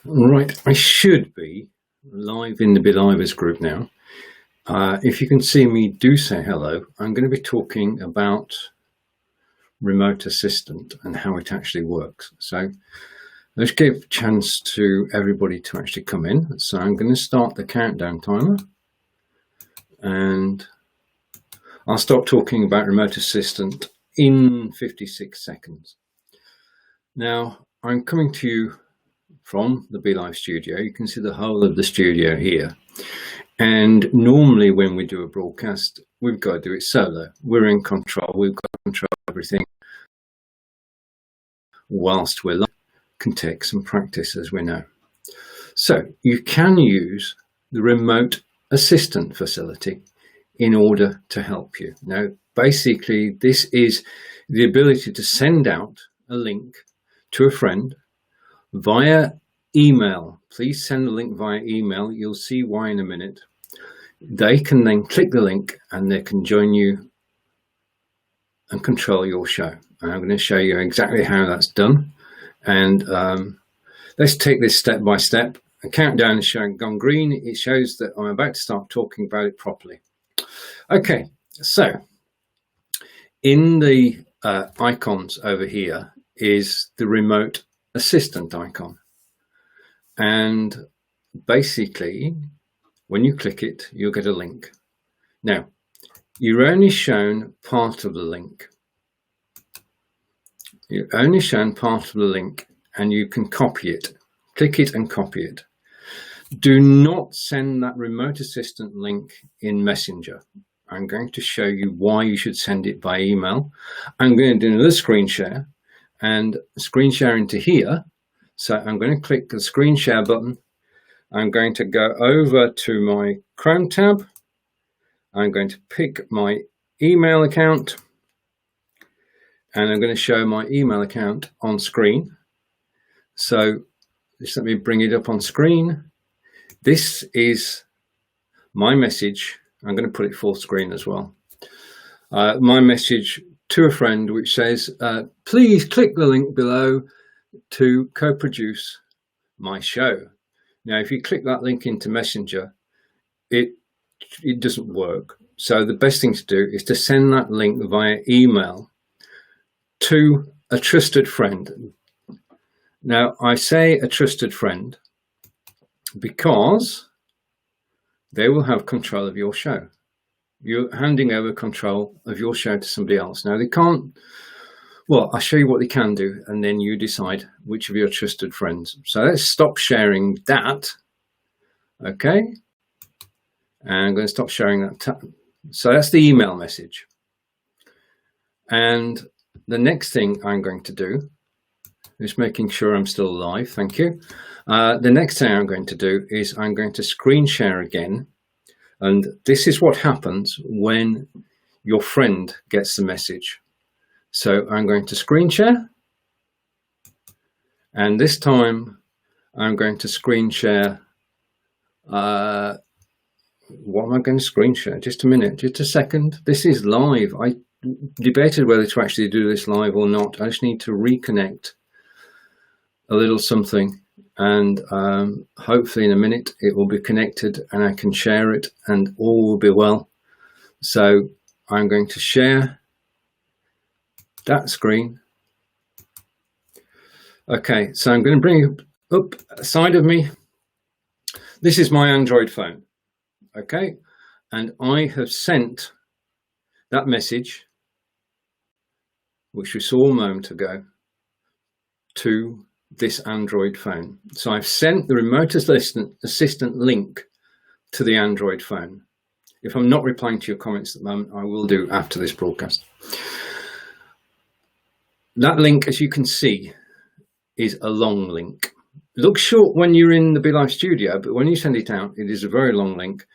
Right, I should be live in the BeLivers group now. If you can see me, do say hello. I'm going to be talking about Remote Assistant and how it actually works. So let's give a chance to everybody to actually come in. So I'm going to start the countdown timer and I'll start talking about Remote Assistant in 56 seconds. Now, I'm coming to you from the BeLive studio. You can see the whole of the studio here. And normally when we do a broadcast, we've got to do it solo. We're in control. We've got control of everything. Whilst we're live, can take some practice, as we know. So you can use the Remote Assistant facility in order to help you. Now, basically, this is the ability to send out a link to a friend via email. Please send the link via email. You'll see why in a minute. They can then click the link and they can join you and control your show. And I'm going to show you exactly how that's done. And let's take this step by step. A countdown is showing gone green. It shows that I'm about to start talking about it properly. Okay, so in the icons over here is the Remote Assistant icon, and basically when you click it you'll get a link. Now you're only shown part of the link. You're only shown part of the link and you can copy it. Click it and copy it. Do not send that Remote Assistant link in Messenger. I'm going to show you why you should send it by email. I'm going to do another screen share and screen share into here. So I'm going to click the screen share button. I'm going to go over to my Chrome tab. I'm going to pick my email account and I'm going to show my email account on screen. So just let me bring it up on screen. This is my message. I'm going to put it full screen as well. My message to a friend which says, please click the link below to co-produce my show. Now, if you click that link into Messenger, it doesn't work. So the best thing to do is to send that link via email to a trusted friend. Now, I say a trusted friend because they will have control of your show. You're handing over control of your show to somebody else. Now, they can't, well, I'll show you what they can do, and then you decide which of your trusted friends. So let's stop sharing that. Okay. And I'm going to stop sharing that. So that's the email message. And the next thing I'm going to do is making sure I'm still live. Thank you. The next thing I'm going to do is I'm going to screen share again. And this is what happens when your friend gets the message. So I'm going to screen share. And this time I'm going to screen share. What am I going to screen share? Just a minute, just a second. This is live. I debated whether to actually do this live or not. I just need to reconnect a little something. And hopefully in a minute it will be connected and I can share it and all will be well. So I'm going to share that screen. Okay, so I'm going to bring up side of me. This is my Android phone. Okay, and I have sent that message, which we saw a moment ago, to this Android phone. So I've sent the Remote Assistant link to the Android phone. If I'm not replying to your comments at the moment, I will do after this broadcast. That link, as you can see, is a long link. It looks short when you're in the BeLive studio, but when you send it out, it is a very long link.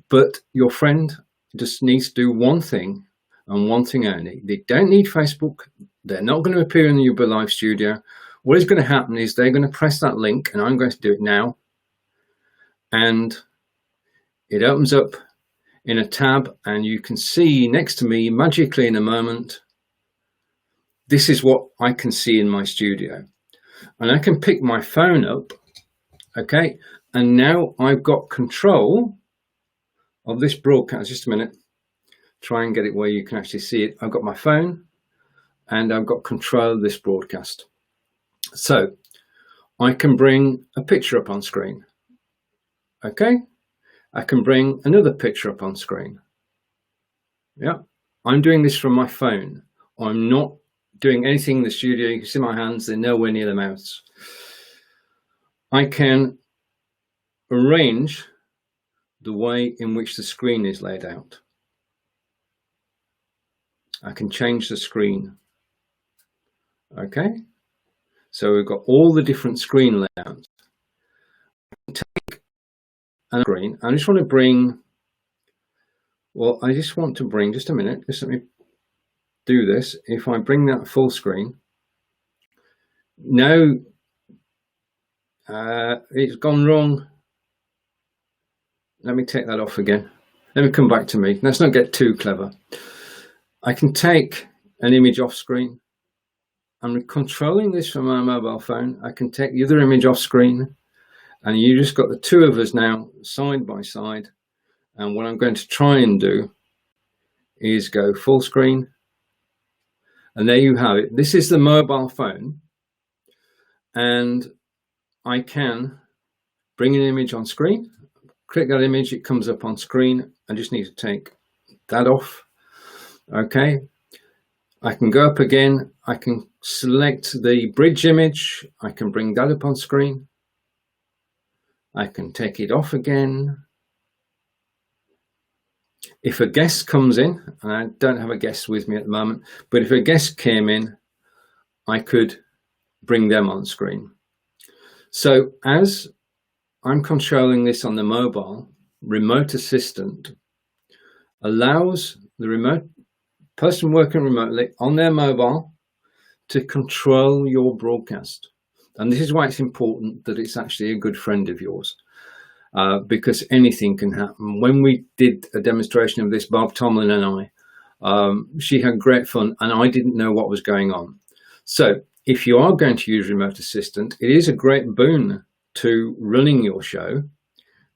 But your friend just needs to do one thing and one thing only. They don't need Facebook. They're not going to appear in your BeLive studio. What is going to happen is they're going to press that link, and I'm going to do it now. And it opens up in a tab, and you can see next to me, magically in a moment, this is what I can see in my studio. And I can pick my phone up Okay, and now I've got control of this broadcast. Just a minute, try and get it where you can actually see it. I've got my phone and I've got control of this broadcast. So I can bring a picture up on screen. Okay, I can bring another picture up on screen. Yeah, I'm doing this from my phone. I'm not doing anything in the studio. You can see my hands, they're nowhere near the mouse. I can arrange the way in which the screen is laid out. I can change the screen. Okay, so we've got all the different screen layouts. Take a screen. I just want to bring, just a minute, just let me do this. If I bring that full screen, now it's gone wrong. Let me take that off again. Let me come back to me. Let's not get too clever. I can take an image off screen. I'm controlling this from my mobile phone. I can take the other image off screen, and you just got the two of us now side by side. And what I'm going to try and do is go full screen. And there you have it. This is the mobile phone. And I can bring an image on screen. Click that image, it comes up on screen. I just need to take that off. Okay. I can go up again. I can select the bridge image. I can bring that up on screen. I can take it off again. If a guest comes in, and I don't have a guest with me at the moment, but if a guest came in, I could bring them on screen. So as I'm controlling this on the mobile, Remote Assistant allows the person working remotely on their mobile to control your broadcast. And this is why it's important that it's actually a good friend of yours, because anything can happen. When we did a demonstration of this, Bob Tomlin and I, she had great fun and I didn't know what was going on. So if you are going to use Remote Assistant, it is a great boon to running your show.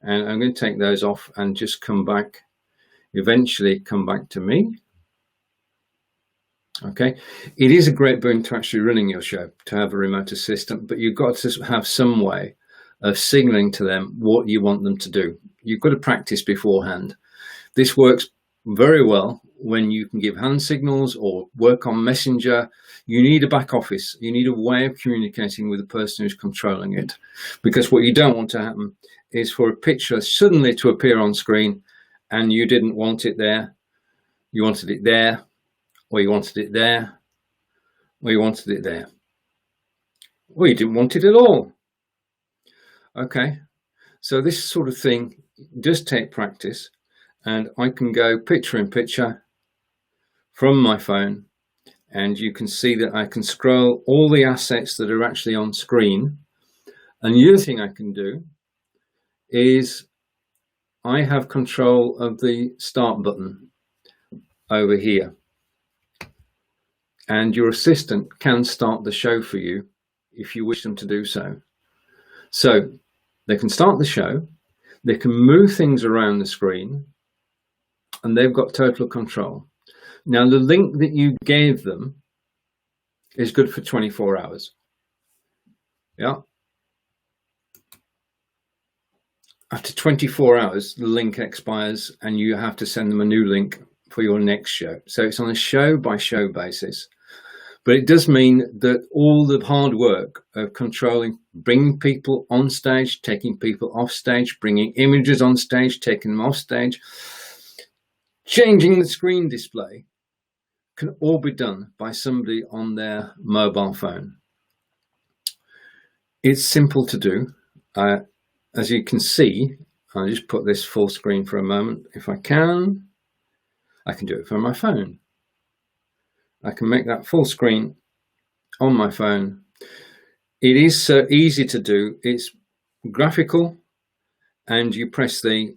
And I'm going to take those off and just eventually come back to me. Okay, it is a great boon to actually running your show, to have a remote assistant, but you've got to have some way of signaling to them what you want them to do. You've got to practice beforehand. This works very well when you can give hand signals or work on Messenger. You need a back office. You need a way of communicating with the person who's controlling it, because what you don't want to happen is for a picture suddenly to appear on screen and you didn't want it there. You wanted it there, or you wanted it there, or you wanted it there. Or you didn't want it at all. Okay, so this sort of thing does take practice, and I can go picture in picture from my phone, and you can see that I can scroll all the assets that are actually on screen. And the other thing I can do is I have control of the start button over here, and your assistant can start the show for you if you wish them to do so. So they can start the show, they can move things around the screen, and they've got total control. Now the link that you gave them is good for 24 hours. Yeah. After 24 hours, the link expires and you have to send them a new link for your next show. So it's on a show by show basis. But it does mean that all the hard work of controlling, bringing people on stage, taking people off stage, bringing images on stage, taking them off stage, changing the screen display, can all be done by somebody on their mobile phone. It's simple to do. As you can see, I'll just put this full screen for a moment. If I can do it from my phone. I can make that full screen on my phone. It is so easy to do. It's graphical, and you press the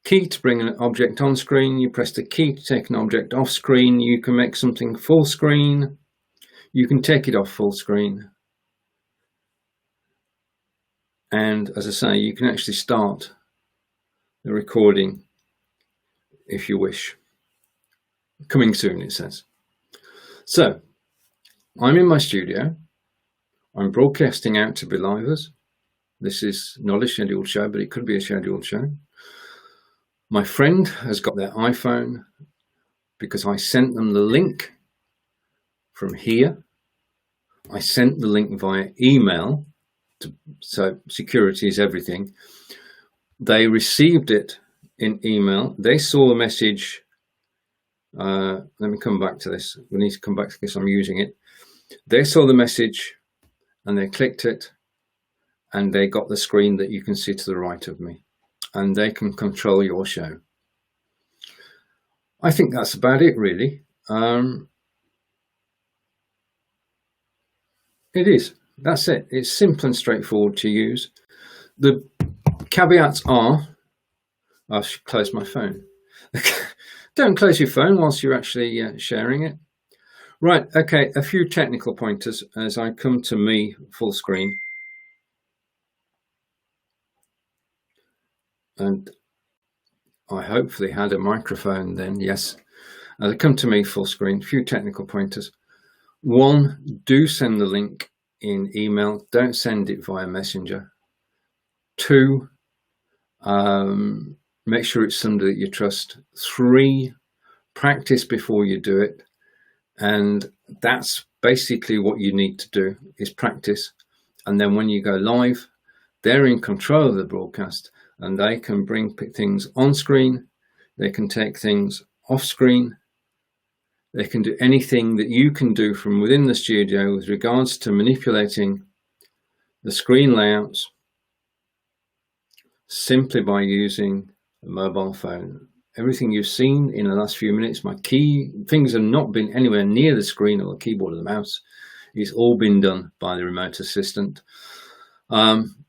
key to bring an object on screen. You press the key to take an object off screen. You can make something full screen. You can take it off full screen. And as I say, you can actually start the recording if you wish. Coming soon, it says. So I'm in my studio. I'm broadcasting out to BeLivers. This is not a scheduled show, but it could be a scheduled show. My friend has got their iPhone because I sent them the link from here. I sent the link via email, so security is everything. They received it in email. They saw the message. Let me come back to this. We need to come back to this. I'm using it. They saw the message and they clicked it and they got the screen that you can see to the right of me, and they can control your show. I think that's about it, really. It is. That's it. It's simple and straightforward to use. The caveats are, I should close my phone. Don't close your phone whilst you're actually sharing it. Right, okay, a few technical pointers as I come to me full screen. And I hopefully had a microphone then, yes. As I come to me full screen, a few technical pointers. One, do send the link in email. Don't send it via Messenger. Two, make sure it's somebody that you trust. Three, practice before you do it. And that's basically what you need to do, is practice. And then when you go live, they're in control of the broadcast and they can bring things on screen. They can take things off screen. They can do anything that you can do from within the studio with regards to manipulating the screen layouts simply by using a mobile phone. Everything you've seen in the last few minutes, my key fingers have not been anywhere near the screen or the keyboard or the mouse. It's all been done by the remote assistant.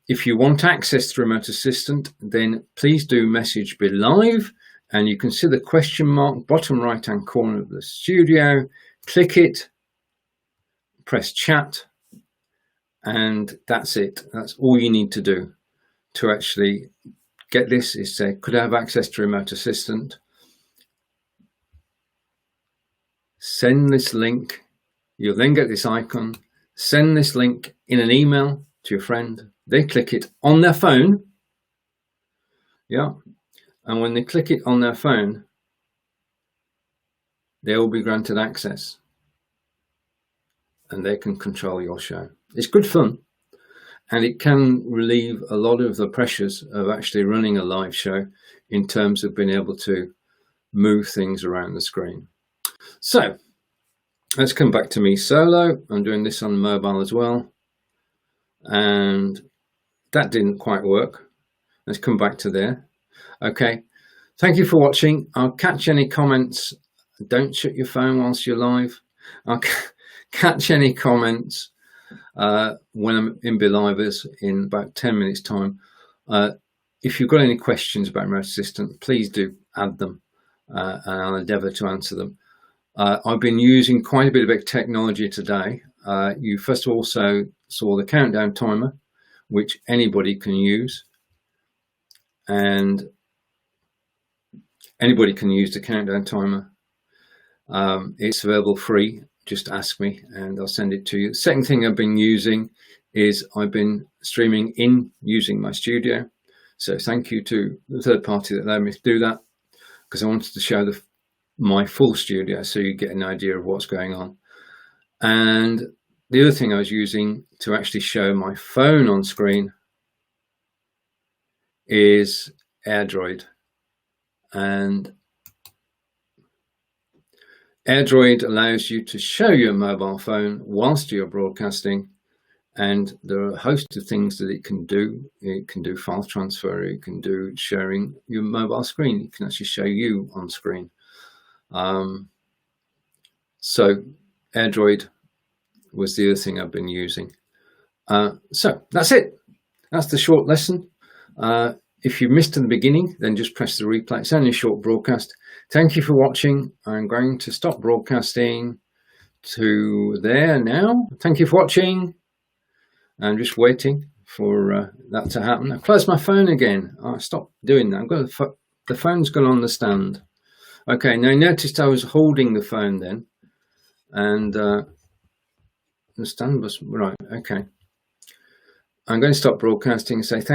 If you want access to remote assistant, then please do message BeLive. And you can see the question mark, bottom right-hand corner of the studio. Click it, press chat, and that's it. That's all you need to do to actually get this, is say, could I have access to remote assistant? Send this link. You'll then get this icon. Send this link in an email to your friend. They click it on their phone. Yeah. And when they click it on their phone, they will be granted access and they can control your show. It's good fun, and it can relieve a lot of the pressures of actually running a live show in terms of being able to move things around the screen. So let's come back to me solo. I'm doing this on mobile as well, and that didn't quite work. Let's come back to there. Okay, thank you for watching. I'll catch any comments. Don't shut your phone whilst you're live. I'll catch any comments when I'm in BeLivers in about 10 minutes time. If you've got any questions about Remote Assistant, please do add them and I'll endeavour to answer them. I've been using quite a bit of technology today. You first of all saw the countdown timer, which anybody can use, and anybody can use the countdown timer. It's available free. Just ask me and I'll send it to you. The second thing I've been using is I've been streaming in using my studio. So thank you to the third party that allowed me to do that, because I wanted to show my full studio so you get an idea of what's going on. And the other thing I was using to actually show my phone on screen is AirDroid. And AirDroid allows you to show your mobile phone whilst you're broadcasting, and there are a host of things that it can do. It can do file transfer, it can do sharing your mobile screen, it can actually show you on screen. So AirDroid was the other thing I've been using. So that's it. That's the short lesson. If you missed in the beginning, then just press the replay. It's only a short broadcast. Thank you for watching. I'm going to stop broadcasting to there now. Thank you for watching. I'm just waiting for that to happen. I close my phone again. I stopped doing that. I've got the phone's gone on the stand. Okay, now noticed I was holding the phone then, and the stand was right. Okay, I'm going to stop broadcasting and say thank